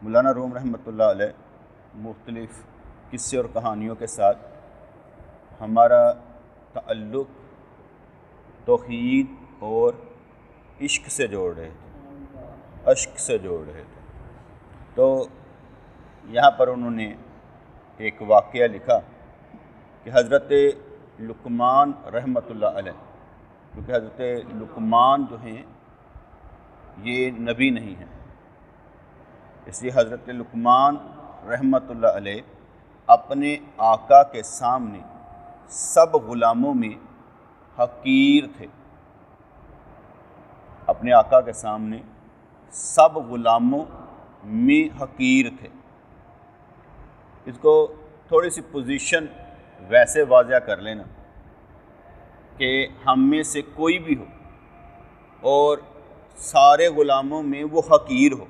مولانا روم رحمۃ اللہ علیہ مختلف قصے اور کہانیوں کے ساتھ ہمارا تعلق توحید اور عشق سے جوڑ رہے تھے، اشک سے جوڑ رہے تھے۔ تو یہاں پر انہوں نے ایک واقعہ لکھا کہ حضرت لقمان رحمۃ اللہ علیہ، کیونکہ حضرت لقمان جو ہیں یہ نبی نہیں ہیں، اس لیے حضرت لقمان رحمۃ اللہ علیہ اپنے آقا کے سامنے سب غلاموں میں حقیر تھے۔ اپنے آقا کے سامنے سب غلاموں میں حقیر تھے۔ اس کو تھوڑی سی پوزیشن ویسے واضح کر لینا کہ ہم میں سے کوئی بھی ہو اور سارے غلاموں میں وہ حقیر ہو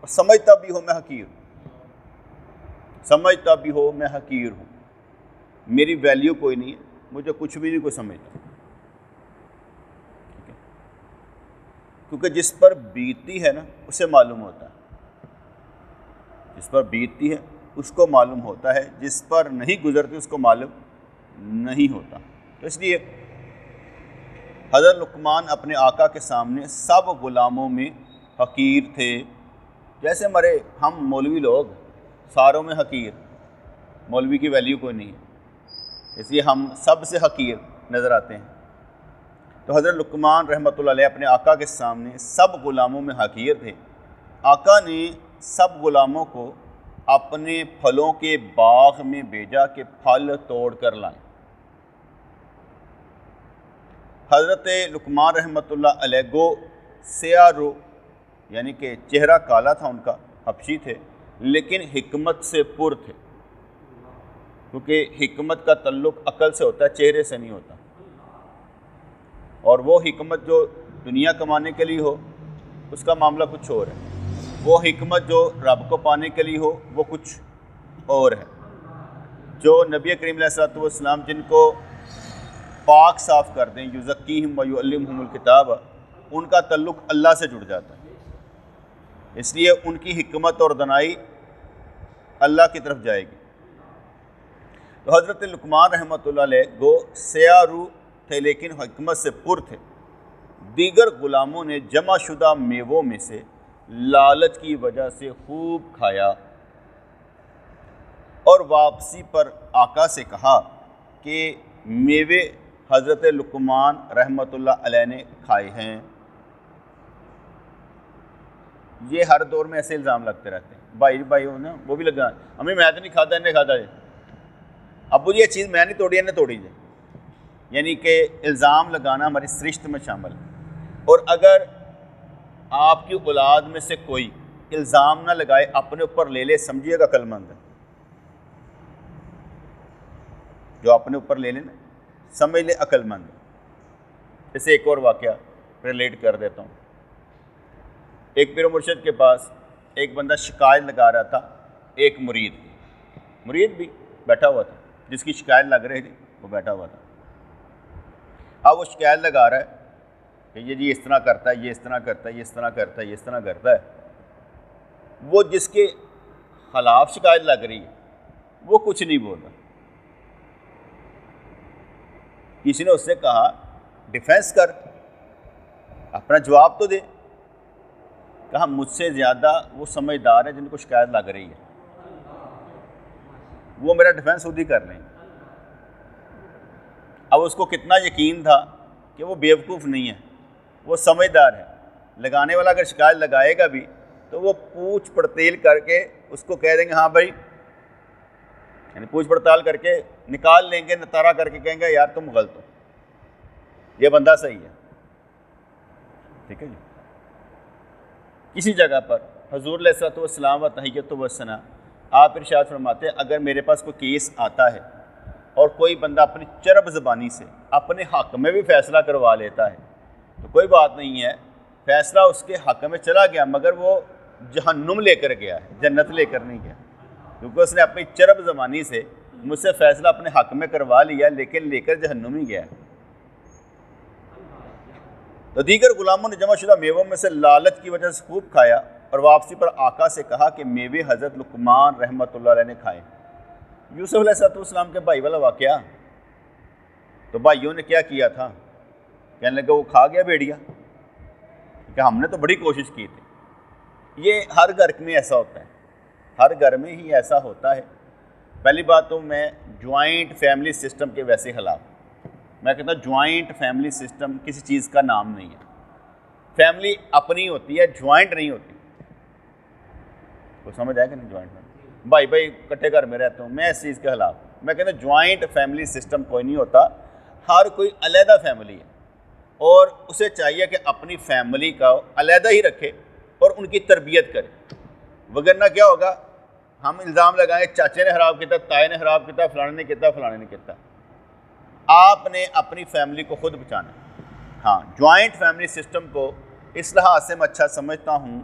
اور سمجھتا بھی ہو میں حقیر ہوں، سمجھتا بھی ہو میں حقیر ہوں، میری ویلیو کوئی نہیں ہے، مجھے کچھ بھی نہیں کوئی سمجھتا، کیونکہ جس پر بیتتی ہے نا اسے معلوم ہوتا ہے، جس پر بیتتی ہے اس کو معلوم ہوتا ہے، جس پر نہیں گزرتی اس کو معلوم نہیں ہوتا۔ تو اس لیے حضرت لقمان اپنے آقا کے سامنے سب غلاموں میں حقیر تھے۔ جیسے ہم مولوی لوگ ساروں میں حقیر، مولوی کی ویلیو کوئی نہیں ہے، اس لیے ہم سب سے حقیر نظر آتے ہیں۔ تو حضرت لقمان رحمۃ اللہ علیہ اپنے آقا کے سامنے سب غلاموں میں حقیر تھے۔ آقا نے سب غلاموں کو اپنے پھلوں کے باغ میں بھیجا کہ پھل توڑ کر لائیں۔ حضرت لقمان رحمۃ اللہ علیہ گو سیاہ رو، یعنی کہ چہرہ کالا تھا ان کا، حبشی تھے، لیکن حکمت سے پر تھے، کیونکہ حکمت کا تعلق عقل سے ہوتا ہے، چہرے سے نہیں ہوتا، اور وہ حکمت جو دنیا کمانے کے لیے ہو اس کا معاملہ کچھ اور ہے، وہ حکمت جو رب کو پانے کے لیے ہو وہ کچھ اور ہے۔ جو نبی کریم علیہ الصلوۃ والسلام جن کو پاک صاف کر دیں، یزکیہم ویعلمہم الکتاب، ان کا تعلق اللہ سے جڑ جاتا ہے، اس لیے ان کی حکمت اور دانائی اللہ کی طرف جائے گی۔ تو حضرت لقمان رحمۃ اللہ علیہ گو سیاہ رو تھے لیکن حکمت سے پر تھے۔ دیگر غلاموں نے جمع شدہ میووں میں سے لالچ کی وجہ سے خوب کھایا اور واپسی پر آقا سے کہا کہ میوے حضرت لقمان رحمۃ اللہ علیہ نے کھائے ہیں۔ یہ ہر دور میں ایسے الزام لگتے رہتے ہیں، بھائی ہو نا، وہ بھی لگا ہمیں میں تو نہیں کھاتا، انہیں کھاتا ہے، ابو جی یہ چیز میں نہیں توڑی، انہیں توڑی جائے، یعنی کہ الزام لگانا ہماری سرشت میں شامل ہے۔ اور اگر آپ کی اولاد میں سے کوئی الزام نہ لگائے، اپنے اوپر لے لے، سمجھیے گا عقل مند ہے، جو اپنے اوپر لے لے نا سمجھ لے عقل مند ہے۔ اسے ایک اور واقعہ ریلیٹ کر دیتا ہوں۔ ایک پیر و مرشد کے پاس ایک بندہ شکایت لگا رہا تھا، ایک مرید بھی بیٹھا ہوا تھا، جس کی شکایت لگ رہی تھی وہ بیٹھا ہوا تھا۔ اب وہ شکایت لگا رہا ہے کہ یہ جی اس طرح کرتا ہے، یہ اس طرح کرتا ہے، یہ اس طرح کرتا ہے، یہ اس طرح کرتا ہے۔ وہ جس کے خلاف شکایت لگ رہی ہے وہ کچھ نہیں بول رہا۔ کسی نے اس سے کہا ڈیفینس کر، اپنا جواب تو دے۔ کہا مجھ سے زیادہ وہ سمجھدار ہے جن کو شکایت لگ رہی ہے، وہ میرا ڈیفینس خود ہی کر رہے ہیں۔ اب اس کو کتنا یقین تھا کہ وہ بیوقوف نہیں ہے، وہ سمجھدار ہے، لگانے والا اگر شکایت لگائے گا بھی تو وہ پوچھ پڑتال کر کے اس کو کہہ دیں گے ہاں بھائی، یعنی پوچھ پڑتال کر کے نکال لیں گے، نتارا کر کے کہیں گے یار تم غلط ہو، یہ بندہ صحیح ہے، ٹھیک ہے جی۔ کسی جگہ پر حضور علیہ الصلوۃ والسلام و تحیۃ و ثنا آپ ارشاد فرماتے ہیں اگر میرے پاس کوئی کیس آتا ہے اور کوئی بندہ اپنی چرب زبانی سے اپنے حق میں بھی فیصلہ کروا لیتا ہے تو کوئی بات نہیں ہے، فیصلہ اس کے حق میں چلا گیا، مگر وہ جہنم لے کر گیا ہے، جنت لے کر نہیں گیا، کیونکہ اس نے اپنی چرب زبانی سے مجھ سے فیصلہ اپنے حق میں کروا لیا لیکن لے کر جہنم ہی گیا ہے۔ تو دیگر غلاموں نے جمع شدہ میووں میں سے لالچ کی وجہ سے خوب کھایا اور واپسی پر آقا سے کہا کہ میوے حضرت لقمان رحمۃ اللہ علیہ نے کھائے۔ یوسف علیہ السلام کے بھائی والا واقعہ، تو بھائیوں نے کیا کیا تھا، کہنے لگا وہ کھا گیا بھیڑیا، کہ ہم نے تو بڑی کوشش کی تھی۔ یہ ہر گھر میں ایسا ہوتا ہے، ہر گھر میں ہی ایسا ہوتا ہے۔ پہلی بات تو میں جوائنٹ فیملی سسٹم کے ویسے خلاف، میں کہتا ہوں جوائنٹ فیملی سسٹم کسی چیز کا نام نہیں ہے۔ فیملی اپنی ہوتی ہے، جوائنٹ نہیں ہوتی۔ کوئی سمجھ آئے کہ نہیں؟ جوائنٹ فیملی، بھائی اکٹھے گھر میں رہتا ہوں، میں اس چیز کے خلاف۔ میں کہتا ہوں جوائنٹ فیملی سسٹم کوئی نہیں ہوتا، ہر کوئی علیحدہ فیملی ہے، اور اسے چاہیے کہ اپنی فیملی کا علیحدہ ہی رکھے اور ان کی تربیت کرے، وگرنہ کیا ہوگا، ہم الزام لگائیں چاچے نے خراب کیا، تائے نے خراب کیا، فلانے نے کیا، فلانے نے کیا۔ آپ نے اپنی فیملی کو خود بچانا ہے۔ ہاں، جوائنٹ فیملی سسٹم کو اس لحاظ سے میں اچھا سمجھتا ہوں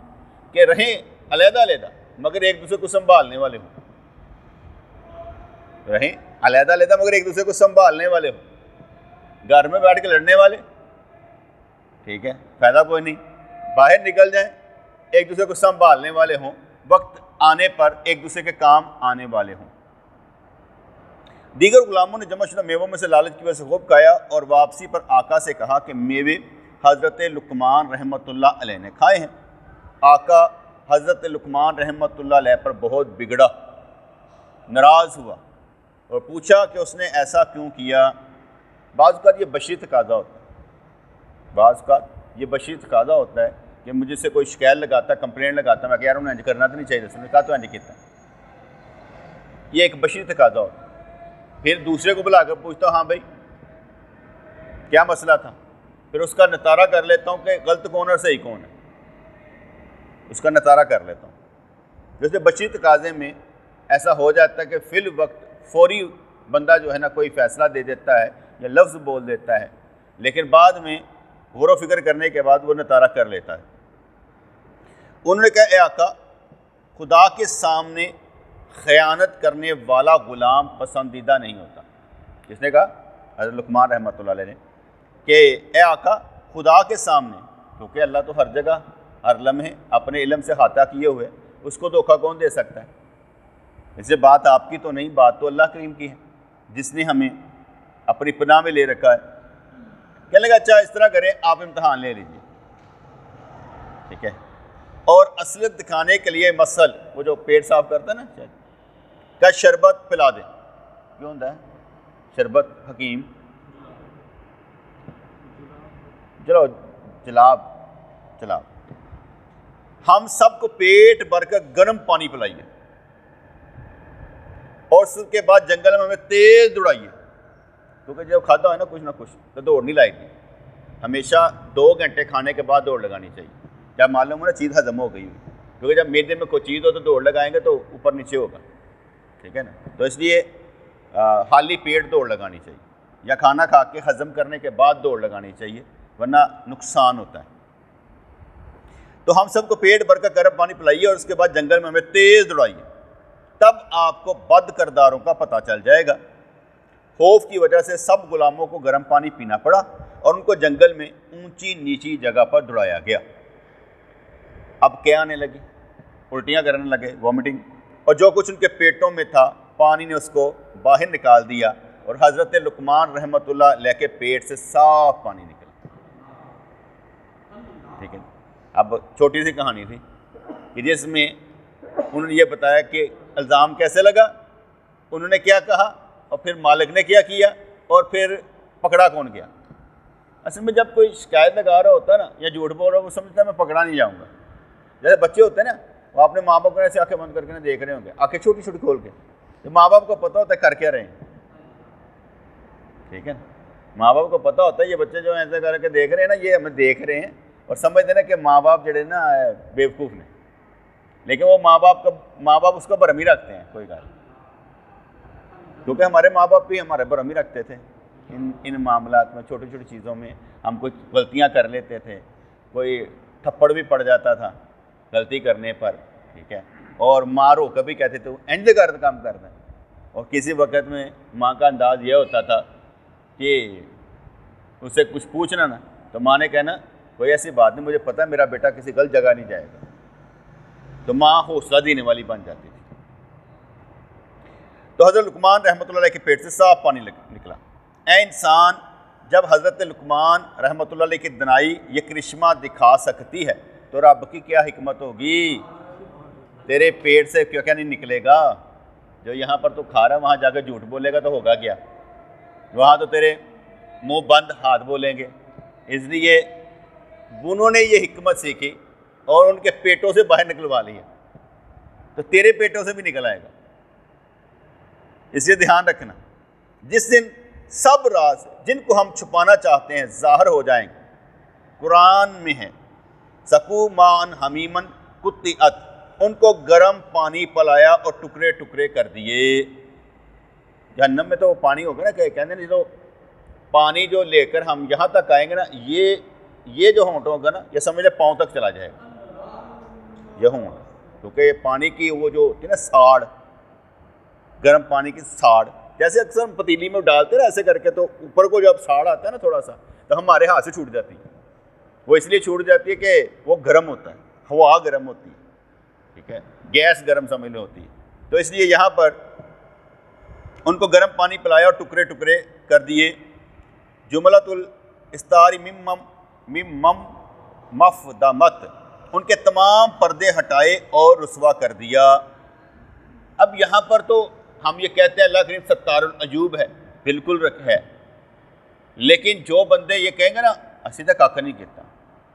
کہ رہیں علیحدہ علیحدہ مگر ایک دوسرے کو سنبھالنے والے ہوں، رہیں علیحدہ علیحدہ مگر ایک دوسرے کو سنبھالنے والے ہوں۔ گھر میں بیٹھ کے لڑنے والے، ٹھیک ہے، فائدہ کوئی نہیں، باہر نکل جائیں، ایک دوسرے کو سنبھالنے والے ہوں، وقت آنے پر ایک دوسرے کے کام آنے والے ہوں۔ دیگر غلاموں نے جمع شدہ میووں میں سے لالچ کی وجہ سے خوب کھایا اور واپسی پر آقا سے کہا کہ میوے حضرت لقمان رحمۃ اللہ علیہ نے کھائے ہیں۔ آقا حضرت لقمان رحمۃ اللہ علیہ پر بہت بگڑا، ناراض ہوا اور پوچھا کہ اس نے ایسا کیوں کیا۔ بعض اوقات یہ بشری تقاضا ہوتا ہے، بعض اوقات یہ بشری تقاضا ہوتا ہے کہ مجھے سے کوئی شکایت لگاتا ہے، کمپلین لگاتا ہے، میں کہہ رہا ہوں انج کرنا تو نہیں چاہیے، اس نے کہا تو انج کیتا۔ یہ ایک بشری تقاضا ہوتا ہے۔ پھر دوسرے کو بلا کر پوچھتا ہوں، ہاں بھائی کیا مسئلہ تھا، پھر اس کا نتارہ کر لیتا ہوں کہ غلط کون اور صحیح کون ہے، اس کا نتارہ کر لیتا ہوں۔ جیسے بشری تقاضے میں ایسا ہو جاتا ہے کہ فی الوقت فوری بندہ جو ہے نا کوئی فیصلہ دے دیتا ہے یا لفظ بول دیتا ہے، لیکن بعد میں غور و فکر کرنے کے بعد وہ نتارہ کر لیتا ہے۔ انہوں نے کہا، اے آقا، خدا کے سامنے خیانت کرنے والا غلام پسندیدہ نہیں ہوتا۔ کس نے کہا؟ حضرت لقمان رحمۃ اللہ علیہ نے، کہ اے آقا، خدا کے سامنے، کیونکہ اللہ تو ہر جگہ ہر لمحے اپنے علم سے احاطہ کیے ہوئے، اس کو دھوکہ کون دے سکتا ہے؟ اس سے بات آپ کی تو نہیں، بات تو اللہ کریم کی ہے جس نے ہمیں اپنی پناہ میں لے رکھا ہے۔ کہنے لگا اچھا اس طرح کریں، آپ امتحان لے لیجیے، ٹھیک ہے، اور اصلیت دکھانے کے لیے مسل، وہ جو پیٹ صاف کرتا ہے نا، کیا شربت پلا دیں، کیوں ہوتا ہے شربت حکیم، چلو جلاب، ہم سب کو پیٹ بھر کر گرم پانی پلائیے اور اس کے بعد جنگل میں ہمیں تیز دوڑائیے، کیونکہ جب کھاتا ہے نا کچھ نہ کچھ تو دوڑ نہیں لائے گی۔ ہمیشہ 2 گھنٹے کھانے کے بعد دوڑ لگانی چاہیے، جب معلوم ہو نا چیز ہضم ہو گئی ہوئی، کیونکہ جب میدے میں کوئی چیز ہو تو دوڑ لگائیں گے تو اوپر نیچے ہوگا، ٹھیک ہے نا، تو اس لیے خالی پیٹ دوڑ لگانی چاہیے، یا کھانا کھا کے ہضم کرنے کے بعد دوڑ لگانی چاہیے، ورنہ نقصان ہوتا ہے۔ تو ہم سب کو پیٹ بھر کر گرم پانی پلائیے اور اس کے بعد جنگل میں ہمیں تیز دوڑائیے، تب آپ کو بد کرداروں کا پتہ چل جائے گا۔ خوف کی وجہ سے سب غلاموں کو گرم پانی پینا پڑا اور ان کو جنگل میں اونچی نیچی جگہ پر دوڑایا گیا۔ اب کیا آنے لگی؟ الٹیاں کرنے لگے، وامٹنگ، اور جو کچھ ان کے پیٹوں میں تھا پانی نے اس کو باہر نکال دیا اور حضرت لقمان رحمۃ اللہ علیہ کے پیٹ سے صاف پانی نکلا، ٹھیک ہے۔ اب چھوٹی سی کہانی تھی کہ جس میں انہوں نے یہ بتایا کہ الزام کیسے لگا، انہوں نے کیا کہا، اور پھر مالک نے کیا کیا، اور پھر پکڑا کون گیا۔ اصل میں جب کوئی شکایت لگا رہا ہوتا ہے نا یا جھوٹ بول رہا ہے، وہ سمجھتا ہے میں پکڑا نہیں جاؤں گا۔ جیسے بچے ہوتے ہیں نا، وہ اپنے ماں باپ کو ایسے آنکھیں بند کر کے دیکھ رہے ہوں گے، آنکھیں چھوٹی چھوٹی کھول کے، تو ماں باپ کو پتہ ہوتا ہے کر کیا رہے ہیں، ٹھیک ہے نا، ماں باپ کو پتہ ہوتا ہے یہ بچے جو ایسے کر کے دیکھ رہے ہیں نا، یہ ہمیں دیکھ رہے ہیں اور سمجھتے ہیں نا کہ ماں باپ جڑے نا بیوقوف نے، لیکن وہ ماں باپ اس کو برہمی رکھتے ہیں، کوئی بات، کیونکہ ہمارے ماں باپ بھی ہمارے برہمی رکھتے تھے ان معاملات میں، چھوٹی چھوٹی چیزوں میں ہم کچھ غلطیاں کر لیتے تھے، کوئی تھپڑ بھی پڑ جاتا تھا غلطی کرنے پر، ٹھیک ہے، اور مارو کبھی کہتے تھے اینج کر کام کرنا، اور کسی وقت میں ماں کا انداز یہ ہوتا تھا کہ اس سے کچھ پوچھنا نا تو ماں نے کہنا کوئی ایسی بات نہیں، مجھے پتہ ہے میرا بیٹا کسی غلط جگہ نہیں جائے گا، تو ماں حوصلہ دینے والی بن جاتی تھی۔ تو حضرت لقمان رحمۃ اللہ علیہ کے پیٹ سے صاف پانی نکلا۔ اے انسان، جب حضرت لقمان رحمۃ اللہ علیہ کی دنائی یہ کرشمہ دکھا سکتی ہے تو رب کی کیا حکمت ہوگی؟ تیرے پیٹ سے کیا کیا نہیں نکلے گا؟ جو یہاں پر تو کھا رہا ہے وہاں جا کے جھوٹ بولے گا تو ہوگا کیا؟ وہاں تو تیرے منہ بند ہاتھ بولیں گے۔ اس لیے انہوں نے یہ حکمت سیکھی اور ان کے پیٹوں سے باہر نکلوا لی ہے، تو تیرے پیٹوں سے بھی نکل آئے گا۔ اس لیے دھیان رکھنا، جس دن سب راز جن کو ہم چھپانا چاہتے ہیں ظاہر ہو جائیں گے۔ قرآن میں ہے سقو مان حمیمن قطعت، ان کو گرم پانی پلایا اور ٹکڑے ٹکڑے کر دیے۔ جہنم میں تو وہ پانی ہوگا نا کہ کہتے ہیں جو پانی جو لے کر ہم یہاں تک آئیں گے نا، یہ جو ہونٹ ہوگا نا، یہ سمجھ لے پاؤں تک چلا جائے گا یہ ہونٹ، کیونکہ پانی کی وہ جو ہوتی ہے نا ساڑ، گرم پانی کی ساڑ، جیسے اکثر ہم پتیلی میں ڈالتے ہیں ایسے کر کے، تو اوپر کو جب ساڑ آتا ہے نا تھوڑا سا، تو ہمارے ہاتھ سے چھوٹ جاتی ہے۔ وہ اس لیے چھوٹ جاتی ہے کہ وہ گرم ہوتا ہے، ہوا گرم ہوتی ہے، ٹھیک ہے، گیس گرم سمجھ لے ہوتی ہے۔ تو اس لیے یہاں پر ان کو گرم پانی پلایا اور ٹکڑے ٹکڑے کر دیے۔ جملۃ الاستار مم مفدمت، ان کے تمام پردے ہٹائے اور رسوا کر دیا۔ اب یہاں پر تو ہم یہ کہتے ہیں اللہ کریم ستار العیوب ہے، بالکل ہے، لیکن جو بندے یہ کہیں گے نا اسی تک کاکا نہیں کہتا،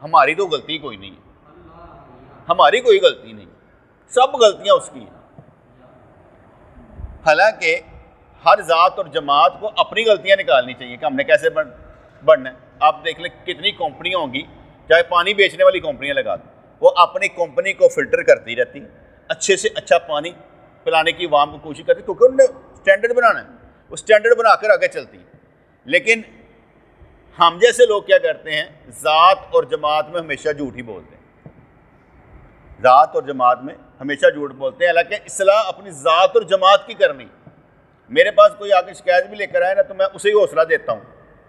ہماری تو غلطی کوئی نہیں ہے، ہماری کوئی غلطی نہیں، سب غلطیاں اس کی ہیں۔ حالانکہ ہر ذات اور جماعت کو اپنی غلطیاں نکالنی چاہیے کہ ہم نے کیسے بڑھنا ہے۔ آپ دیکھ لیں کتنی کمپنیاں ہوں گی، چاہے پانی بیچنے والی کمپنیاں لگا دیں، وہ اپنی کمپنی کو فلٹر کرتی رہتی ہیں، اچھے سے اچھا پانی پلانے کی عوام کو کوشش کرتی، کیونکہ انہوں نے سٹینڈرڈ بنانا ہے، وہ سٹینڈرڈ بنا کر آگے چلتی ہے۔ لیکن ہم جیسے لوگ کیا کرتے ہیں، ذات اور جماعت میں ہمیشہ جھوٹ ہی بولتے ہیں، ذات اور جماعت میں ہمیشہ جھوٹ بولتے ہیں، حالانکہ اصلاح اپنی ذات اور جماعت کی کرنی۔ میرے پاس کوئی آ کے شکایت بھی لے کر آئے نا تو میں اسے ہی حوصلہ دیتا ہوں،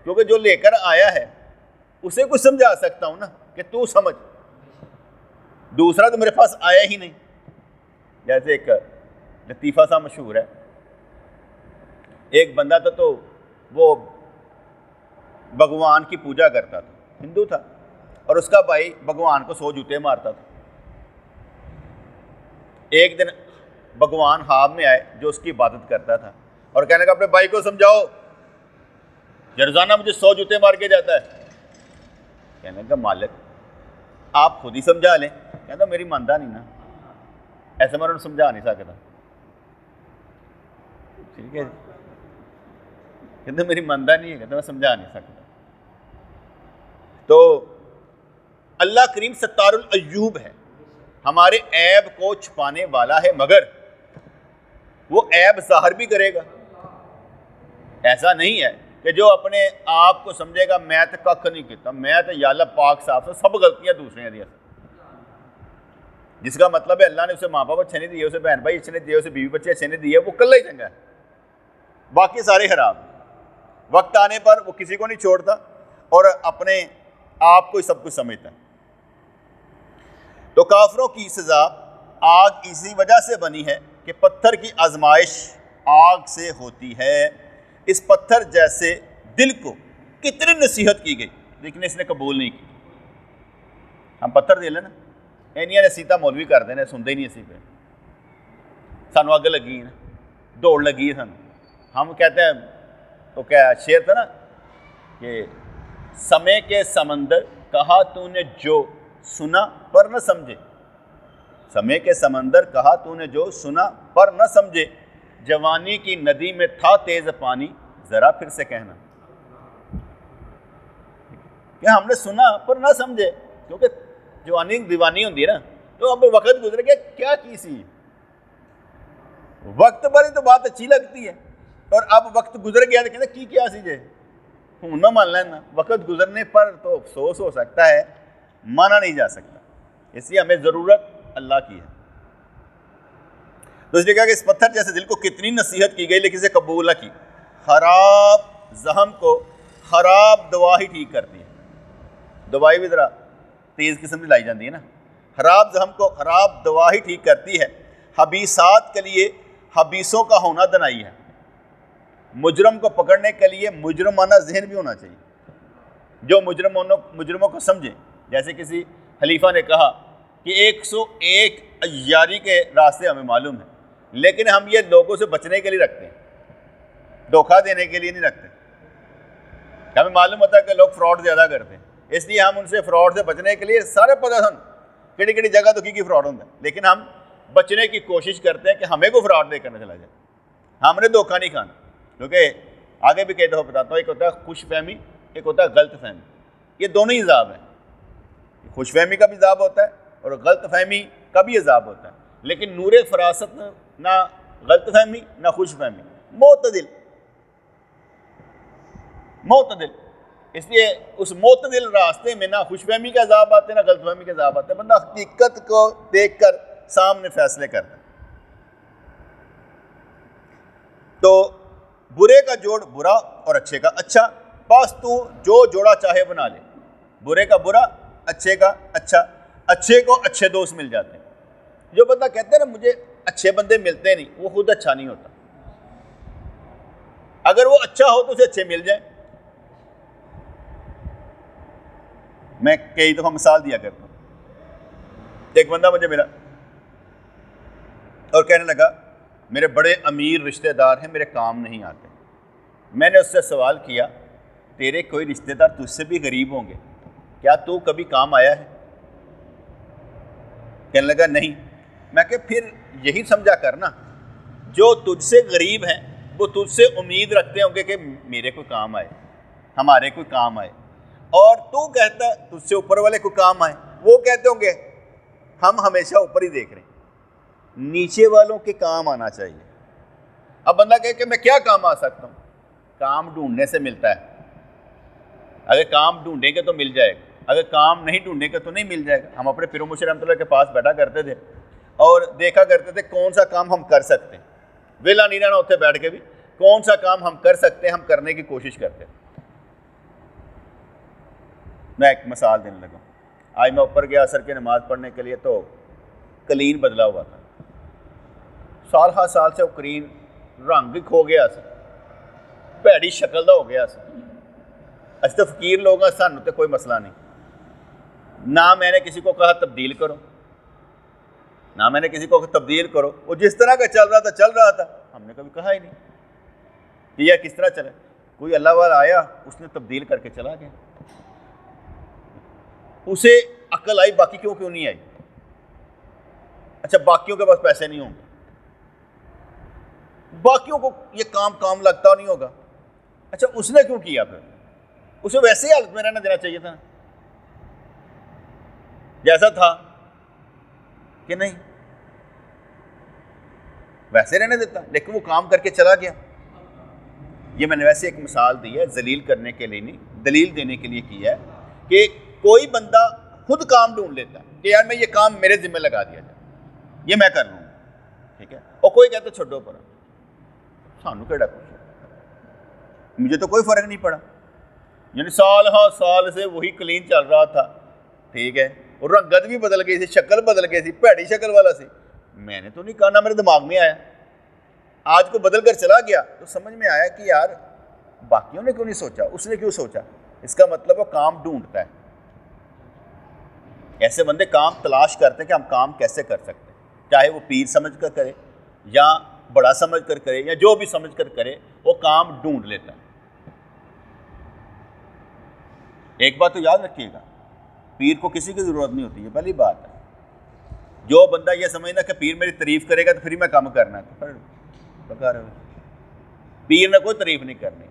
کیونکہ جو لے کر آیا ہے اسے کچھ سمجھا سکتا ہوں نا کہ تو سمجھ، دوسرا تو میرے پاس آیا ہی نہیں۔ جیسے ایک لطیفہ سا مشہور ہے، ایک بندہ تھا تو وہ بھگوان کی پوجا کرتا تھا، ہندو تھا، اور اس کا بھائی بھگوان کو 100 جوتے مارتا تھا۔ ایک دن بھگوان خواب میں آئے جو اس کی عبادت کرتا تھا، اور کہنے کا اپنے بھائی کو سمجھاؤ، یہ روزانہ مجھے 100 جوتے مار کے جاتا ہے۔ کہنے کا مالک آپ خود ہی سمجھا لیں۔ کہتا میری مانتا نہیں نا، ایسے میں انہوں نے سمجھا نہیں سکتا، ٹھیک ہے، کہتا میری مانتا نہیں ہے، کہتا میں سمجھا نہیں سکتا۔ تو اللہ کریم ستار العیوب ہے، ہمارے عیب کو چھپانے والا ہے، مگر وہ عیب ظاہر بھی کرے گا۔ ایسا نہیں ہے کہ جو اپنے آپ کو سمجھے گا میں تو ککھ نہیں کیتا، میں تو یا اللہ پاک صاحب سے سب غلطیاں دوسرے دیا، جس کا مطلب ہے اللہ نے اسے ماں باپ اچھے نہیں دیے، اسے بہن بھائی اچھے نہیں دیے، اسے بیوی بچے اچھے نہیں دیے، وہ کلہ ہی چنگا ہے، باقی سارے خراب۔ وقت آنے پر وہ کسی کو نہیں چھوڑتا اور اپنے آپ کو ہی سب کچھ سمجھتا ہے۔ تو کافروں کی سزا آگ اسی وجہ سے بنی ہے کہ پتھر کی آزمائش آگ سے ہوتی ہے۔ اس پتھر جیسے دل کو کتنی نصیحت کی گئی لیکن اس نے قبول نہیں کی۔ ہم پتھر دے لیں نا، اینیاں نے سیتا مولوی کر دینا، سنتے ہی نہیں اسی پہ، سانو اگ لگی نا، دوڑ لگی ہے سانو۔ ہم کہتے ہیں تو کیا شعر تھا نا کہ سمے کے سمندر کہا تو نے جو سنا پر نہ سمجھے، سمے کے سمندر کہا تو نے جو سنا پر نہ سمجھے، جوانی کی ندی میں تھا تیز پانی ذرا پھر سے کہنا۔ کہ ہم نے سنا پر نہ سمجھے، کیونکہ جوانی دیوانی ہوتی ہے نا، تو اب وقت گزر گیا، کیا کی سی، وقت پر ہی تو بات اچھی لگتی ہے، اور اب وقت گزر گیا تو کہتے کی کیا سی جے ہوں نہ مان لینا۔ وقت گزرنے پر تو افسوس ہو سکتا ہے، مانا نہیں جا سکتا، اس لیے ہمیں ضرورت اللہ کی ہے۔ تو اس لیے کہا کہ اس پتھر جیسے دل کو کتنی نصیحت کی گئی لیکن اسے قبول نہ کی۔ خراب زخم کو خراب دوا ہی ٹھیک کرتی ہے۔ دوائی بھی ذرا تیز قسم کی لائی جاتی ہے نا، خراب زخم کو خراب دوا ہی ٹھیک کرتی ہے۔ حبیثات کے لیے حبیثوں کا ہونا دنائی ہے۔ مجرم کو پکڑنے کے لیے مجرمانہ ذہن بھی ہونا چاہیے، جو مجرموں کو سمجھیں۔ جیسے کسی خلیفہ نے کہا کہ 101 عیاری کے راستے ہمیں معلوم ہیں، لیکن ہم یہ لوگوں سے بچنے کے لیے رکھتے ہیں، دھوکہ دینے کے لیے نہیں رکھتے۔ ہمیں معلوم ہوتا ہے کہ لوگ فراڈ زیادہ کرتے ہیں، اس لیے ہم ان سے فراڈ سے بچنے کے لیے سارے پتہ سن کیڑی کیڑی جگہ تو کی فراڈ ہوتا ہے، لیکن ہم بچنے کی کوشش کرتے ہیں کہ ہمیں کو فراڈ دے کرنا چلا جائے، ہم نے دھوکہ نہیں کھانا۔ کیونکہ آگے بھی کئی دفعہ بتاتا ہوں، ایک ہوتا ہے خوش فہمی، ایک ہوتا ہے غلط فہمی۔ یہ دونوں ہی عذاب ہیں، خوش فہمی کا بھی عذاب ہوتا ہے اور غلط فہمی کا بھی عذاب ہوتا ہے، لیکن نور فراست نہ غلط فہمی نہ خوش فہمی، معتدل۔ اس لیے اس معتدل راستے میں نہ خوش فہمی کے عذاب آتے ہیں نہ غلط فہمی کے عذاب آتے ہیں، بندہ حقیقت کو دیکھ کر سامنے فیصلے کرتا ہے۔ تو برے کا جوڑ برا اور اچھے کا اچھا، بس تو جو جوڑا چاہے بنا لے، برے کا برا، اچھے کا اچھا، اچھے کو اچھے دوست مل جاتے ہیں۔ جو بندہ کہتے ہیں نا مجھے اچھے بندے ملتے نہیں، وہ خود اچھا نہیں ہوتا۔ اگر وہ اچھا ہو تو اسے اچھے مل جائیں۔ میں کئی دفعہ مثال دیا کرتا ہوں، ایک بندہ مجھے ملا اور کہنے لگا میرے بڑے امیر رشتہ دار ہیں، میرے کام نہیں آتے۔ میں نے اس سے سوال کیا تیرے کوئی رشتہ دار تجھ سے بھی غریب ہوں گے، کیا تو کبھی کام آیا ہے؟ کہنے لگا نہیں۔ میں کہ پھر یہی سمجھا کرنا، جو تجھ سے غریب ہیں وہ تجھ سے امید رکھتے ہوں گے کہ میرے کوئی کام آئے، ہمارے کوئی کام آئے، اور تو کہتا ہے تجھ سے اوپر والے کو کام آئے، وہ کہتے ہوں گے ہم ہمیشہ اوپر ہی دیکھ رہے ہیں، نیچے والوں کے کام آنا چاہیے۔ اب بندہ کہے کہ میں کیا کام آ سکتا ہوں؟ کام ڈھونڈنے سے ملتا ہے، اگر کام ڈھونڈیں گے تو مل جائے گا، اگر کام نہیں ڈھونڈیں گے تو نہیں مل جائے گا۔ ہم اپنے پیر و مرشد رحمۃ اللہ کے پاس بیٹھا کرتے تھے اور دیکھا کرتے تھے کون سا کام ہم کر سکتے ہیں، ویلا نہیں رہنا اتنے بیٹھ کے بھی، کون سا کام ہم کر سکتے ہیں، ہم کرنے کی کوشش کرتے ہیں۔ میں ایک مثال دینے لگا، آج میں اوپر گیا عصر کی نماز پڑھنے کے لیے تو کلین بدلا ہوا تھا، سال ہر سال سے وہ کلین رنگ بھی کھو گیا سی، بھڑی شکل دا ہو گیا سی۔ اس تو فقیر لوگ ہیں، سانوں تے کوئی مسئلہ نہیں، نہ میں نے کسی کو کہا تبدیل کرو، نہ میں نے کسی کو تبدیل کرو، وہ جس طرح کا چل رہا تھا چل رہا تھا، ہم نے کبھی کہا ہی نہیں کہ یہ کس طرح چلے۔ کوئی اللہ والا آیا، اس نے تبدیل کر کے چلا گیا، اسے عقل آئی، باقی کیوں نہیں آئی؟ اچھا باقیوں کے پاس پیسے نہیں ہوں گے، باقیوں کو یہ کام لگتا نہیں ہوگا، اچھا اس نے کیوں کیا؟ پھر اسے ویسے ہی حالت میں رہنا دینا چاہیے تھا جیسا تھا، کہ نہیں ویسے رہنے دیتا، لیکن وہ کام کر کے چلا گیا۔ یہ میں نے ویسے ایک مثال دی ہے، ذلیل کرنے کے لیے نہیں، دلیل دینے کے لیے کی ہے کہ کوئی بندہ خود کام ڈھونڈ لیتا ہے کہ یار میں یہ کام میرے ذمہ لگا دیا جائے، یہ میں کر لوں گا، ٹھیک ہے، اور کوئی کہتا چھوڑو پر سانو کیڑا کچھ، مجھے تو کوئی فرق نہیں پڑا، یعنی سال سے وہی کلین چل رہا تھا، ٹھیک ہے، اور رنگت بھی بدل گئی تھی، شکل بدل گئی تھی، بھڑی شکل والا سی، میں نے تو نہیں کہا، نہ میرے دماغ میں آیا، آج کو بدل کر چلا گیا تو سمجھ میں آیا کہ یار باقیوں نے کیوں نہیں سوچا، اس نے کیوں سوچا؟ اس کا مطلب وہ کام ڈھونڈتا ہے۔ ایسے بندے کام تلاش کرتے ہیں کہ ہم کام کیسے کر سکتے ہیں، چاہے وہ پیر سمجھ کر کرے یا بڑا سمجھ کر کرے یا جو بھی سمجھ کر کرے، وہ کام ڈھونڈ لیتا ہے۔ ایک بات تو یاد رکھیے گا، پیر کو کسی کی ضرورت نہیں ہوتی، یہ پہلی بات ہے۔ جو بندہ یہ سمجھنا کہ پیر میری تعریف کرے گا تو پھر میں کام کرنا ہے، تو پھر پیر نے کوئی تعریف نہیں کرنی،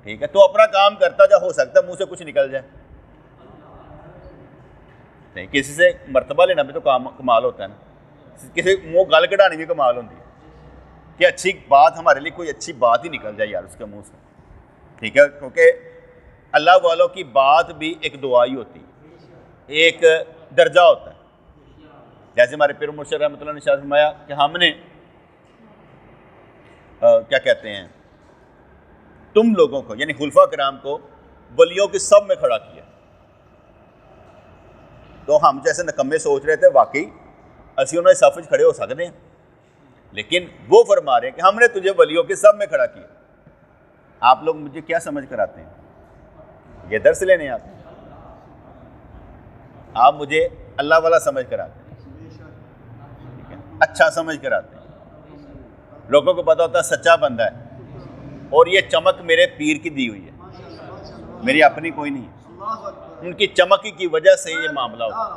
ٹھیک ہے، تو اپنا کام کرتا جا، ہو سکتا ہے منہ سے کچھ نکل جائے، نہیں کسی سے مرتبہ لینا بھی تو کمال ہوتا ہے نا، کسی منہ گل کڑھانی بھی کمال ہوتی ہے کہ اچھی بات ہمارے لیے کوئی اچھی بات ہی نکل جائے یار اس کے منہ سے، ٹھیک ہے، کیونکہ اللہ والوں کی بات بھی ایک دعا ہی ہوتی ہے، ایک درجہ ہوتا ہے۔ جیسے ہمارے پیر مرشد رحمۃ اللہ نے ارشاد فرمایا کہ ہم نے کیا کہتے ہیں تم لوگوں کو یعنی خلفاء کرام کو ولیوں کے سب میں کھڑا کیا، تو ہم جیسے نکمے سوچ رہے تھے واقعی اسی انہوں نے صف وچ کھڑے ہو سکتے ہیں، لیکن وہ فرما رہے ہیں کہ ہم نے تجھے ولیوں کے سب میں کھڑا کیا۔ آپ لوگ مجھے کیا سمجھ کر آتے ہیں؟ یہ درس لینے آتے ہیں؟ آپ مجھے اللہ والا سمجھ کر آتے ہیں، اچھا سمجھ کر آتے ہیں، لوگوں کو پتہ ہوتا ہے سچا بندہ ہے، اور یہ چمک میرے پیر کی دی ہوئی ہے، میری اپنی کوئی نہیں ہے، ان کی چمکی کی وجہ سے یہ معاملہ ہوتا ہے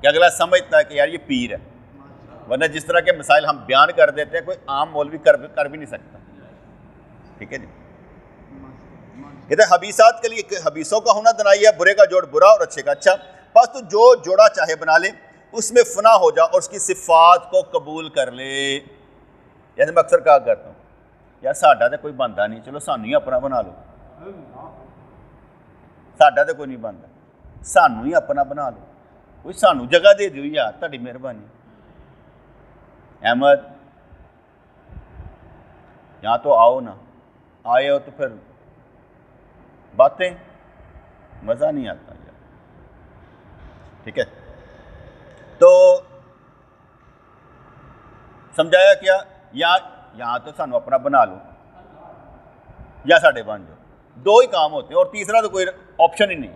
کہ اگلا سمجھتا ہے کہ یار یہ پیر ہے، ورنہ جس طرح کے مسائل ہم بیان کر دیتے ہیں کوئی عام مولوی کر بھی نہیں سکتا۔ ٹھیک ہے جی، کہتے ہیں حبیثات کے لیے حبیثوں کا ہونا دنائی ہے، برے کا جوڑ برا اور اچھے کا اچھا، بس تو جو جوڑا چاہے بنا لے، اس میں فنا ہو جا اور اس کی صفات کو قبول کر لے۔ جیسے میں اکثر کہا کرتا ہوں یار ساڈا تو کوئی بنتا نہیں، چلو سانو ہی اپنا بنا لو، ساڈا تو کوئی نہیں بنتا، سانو ہی اپنا بنا لو، کوئی سانو جگہ دے دیو یار، تہاڈی مہربانی۔ احمد یہاں تو آؤ نا، آئے ہو تو پھر باتیں مزہ نہیں آتا یار، ٹھیک ہے۔ تو سمجھایا کیا، یہاں تو سانو اپنا بنا لو یا ساڈے بن جاؤ، دو ہی کام ہوتے ہیں، اور تیسرا تو کوئی آپشن ہی نہیں،